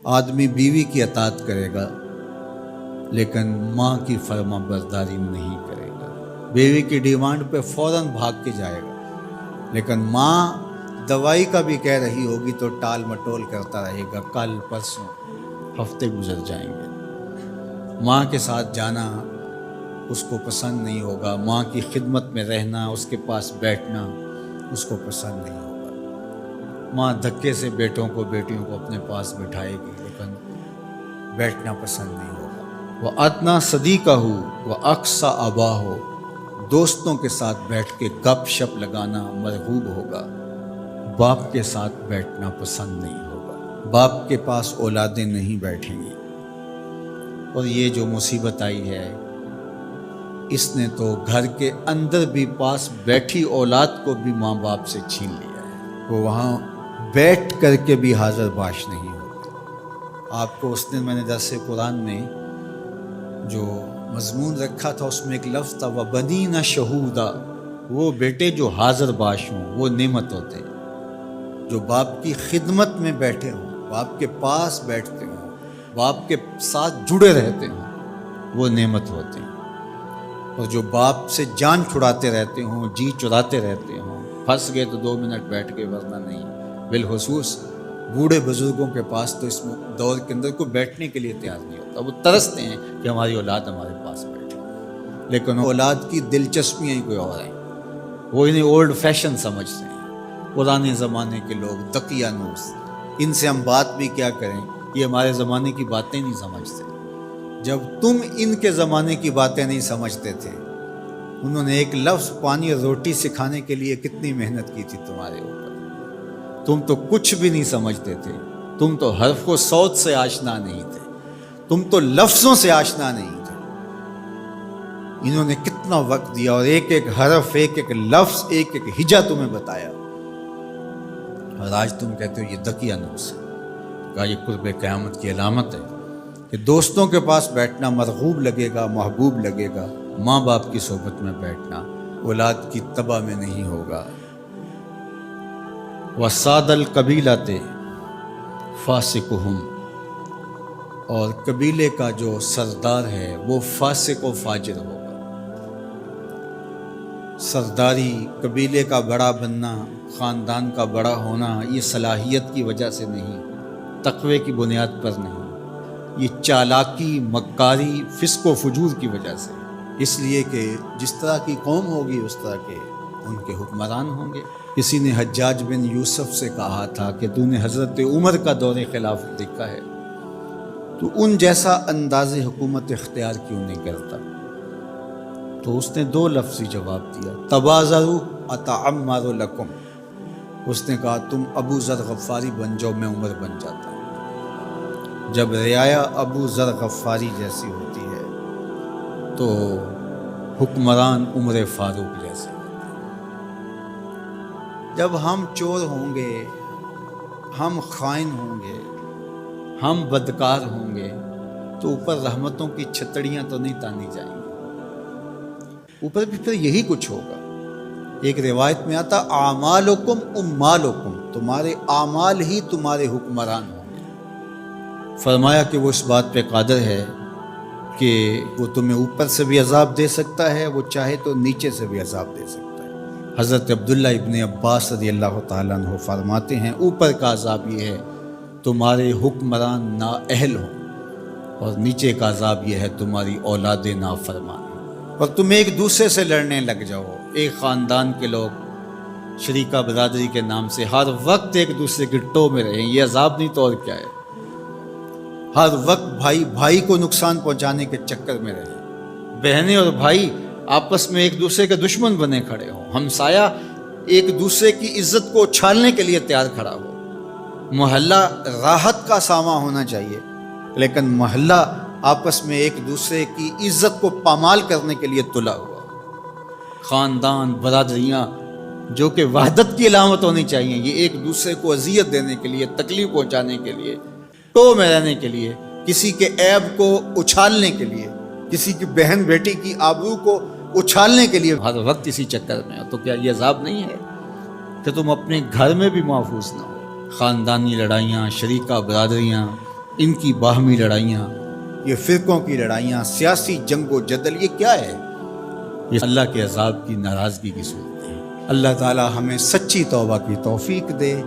آدمی بیوی کی اطاعت کرے گا لیکن ماں کی فرما برداری نہیں کرے گا، بیوی کی ڈیمانڈ پہ فوراً بھاگ کے جائے گا، لیکن ماں دوائی کا بھی کہہ رہی ہوگی تو ٹال مٹول کرتا رہے گا، کل پرسوں ہفتے گزر جائیں گے، ماں کے ساتھ جانا اس کو پسند نہیں ہوگا، ماں کی خدمت میں رہنا، اس کے پاس بیٹھنا اس کو پسند نہیں ہوگا، ماں دھکے سے بیٹوں کو بیٹیوں کو اپنے پاس بٹھائے گی لیکن بیٹھنا پسند نہیں ہوگا۔ وہ ادنا صدیقہ ہو وہ اقصا آبا ہو، دوستوں کے ساتھ بیٹھ کے گپ شپ لگانا مرغوب ہوگا، باپ کے ساتھ بیٹھنا پسند نہیں ہوگا، باپ کے پاس اولادیں نہیں بیٹھیں گی۔ اور یہ جو مصیبت آئی ہے اس نے تو گھر کے اندر بھی پاس بیٹھی اولاد کو بھی ماں باپ سے چھین لیا ہے، وہ وہاں بیٹھ کر کے بھی حاضر باش نہیں ہوتے۔ آپ کو اس دن میں نے درس قرآن میں جو مضمون رکھا تھا اس میں ایک لفظ تھا وَبَنِينَ شَهُودًا، وہ بیٹے جو حاضر باش ہوں وہ نعمت ہوتے ہیں، جو باپ کی خدمت میں بیٹھے ہوں، باپ کے پاس بیٹھتے ہوں، باپ کے ساتھ جڑے رہتے ہوں، وہ نعمت ہوتے ہیں۔ اور جو باپ سے جان چھڑاتے رہتے ہوں، جی چراتے رہتے ہوں، پھنس گئے تو 2 منٹ بیٹھ کے ورنہ نہیں، بالخصوص بوڑھے بزرگوں کے پاس تو اس دور کے اندر کوئی بیٹھنے کے لیے تیار نہیں ہوتا، وہ ترستے ہیں کہ ہماری اولاد ہمارے پاس بیٹھے، لیکن اولاد کی دلچسپیاں ہی کوئی اور ہیں، وہ انہیں اولڈ فیشن سمجھتے ہیں، پرانے زمانے کے لوگ دقیانوس، ان سے ہم بات بھی کیا کریں، یہ ہمارے زمانے کی باتیں نہیں سمجھتے۔ جب تم ان کے زمانے کی باتیں نہیں سمجھتے تھے، انہوں نے ایک لفظ پانی اور روٹی سکھانے کے لیے کتنی محنت کی تھی تمہارے اوپر، تم تو کچھ بھی نہیں سمجھتے تھے، تم تو حرف و صوت سے آشنا نہیں تھے، تم تو لفظوں سے آشنا نہیں تھے، انہوں نے کتنا وقت دیا اور ایک ایک حرف، ایک ایک لفظ، ایک ایک ہجا تمہیں بتایا، اور آج تم کہتے ہو یہ دقیانوس ہے۔ کہا یہ قرب قیامت کی علامت ہے کہ دوستوں کے پاس بیٹھنا مرغوب لگے گا، محبوب لگے گا، ماں باپ کی صحبت میں بیٹھنا اولاد کی تباہ میں نہیں ہوگا۔ وَسَادَ الْقَبِيلَةِ فَاسِقُهُمْ، اور قبیلے کا جو سردار ہے وہ فاسق و فاجر ہوگا۔ سرداری، قبیلے کا بڑا بننا، خاندان کا بڑا ہونا یہ صلاحیت کی وجہ سے نہیں، تقوی کی بنیاد پر نہیں، یہ چالاکی، مکاری، فسق و فجور کی وجہ سے، اس لیے کہ جس طرح کی قوم ہوگی اس طرح کے ان کے حکمران ہوں گے۔ کسی نے حجاج بن یوسف سے کہا تھا کہ تو نے حضرت عمر کا دور خلافت دیکھا ہے، تو ان جیسا انداز حکومت اختیار کیوں نہیں کرتا؟ تو اس نے 2 لفظی جواب دیا، تبازروا اتعمر لکم، اس نے کہا تم ابو ذر غفاری بن جاؤ، میں عمر بن جاتا ہوں۔ جب رعایا ابو ذر غفاری جیسی ہوتی ہے تو حکمران عمر فاروق جیسے ہوتے ہیں۔ جب ہم چور ہوں گے، ہم خائن ہوں گے، ہم بدکار ہوں گے تو اوپر رحمتوں کی چھتڑیاں تو نہیں تانی جائیں گی، اوپر بھی پھر یہی کچھ ہوگا۔ ایک روایت میں آتا اعمالکم امالکم، تمہارے اعمال ہی تمہارے حکمران ہوں گے۔ فرمایا کہ وہ اس بات پہ قادر ہے کہ وہ تمہیں اوپر سے بھی عذاب دے سکتا ہے، وہ چاہے تو نیچے سے بھی عذاب دے سکتا ہے۔ حضرت عبداللہ ابن عباس رضی اللہ تعالیٰ عنہ فرماتے ہیں اوپر کا عذاب یہ ہے تمہارے حکمران نااہل ہوں، اور نیچے کا عذاب یہ ہے تمہاری اولاد نافرمان، اور تم ایک دوسرے سے لڑنے لگ جاؤ، ایک خاندان کے لوگ شریکہ برادری کے نام سے ہر وقت ایک دوسرے کی ٹو میں رہیں، یہ عذاب نہیں تو اور کیا ہے؟ ہر وقت بھائی بھائی کو نقصان پہنچانے کے چکر میں رہے، بہنیں اور بھائی آپس میں ایک دوسرے کے دشمن بنے کھڑے ہوں، ہمسایہ ایک دوسرے کی عزت کو اچھالنے کے لیے تیار کھڑا ہو، محلہ راحت کا سامان ہونا چاہیے لیکن محلہ آپس میں ایک دوسرے کی عزت کو پامال کرنے کے لیے تلا ہوا، خاندان، برادریاں جو کہ وحدت کی علامت ہونی چاہیے، یہ ایک دوسرے کو اذیت دینے کے لیے، تکلیف پہنچانے کے لیے، ٹو میں رہنے کے لیے، کسی کے عیب کو اچھالنے کے لیے، کسی کی بہن بیٹی کی آبرو کو اچھالنے کے لیے ہر وقت اسی چکر میں، تو کیا یہ عذاب نہیں ہے کہ تم اپنے گھر میں بھی محفوظ نہ ہو؟ خاندانی لڑائیاں، شریکہ برادریاں، ان کی باہمی لڑائیاں، یہ فرقوں کی لڑائیاں، سیاسی جنگ و جدل، یہ کیا ہے؟ یہ اللہ کے عذاب کی ناراضگی کی صورت ہے۔ اللہ تعالی ہمیں سچی توبہ کی توفیق دے۔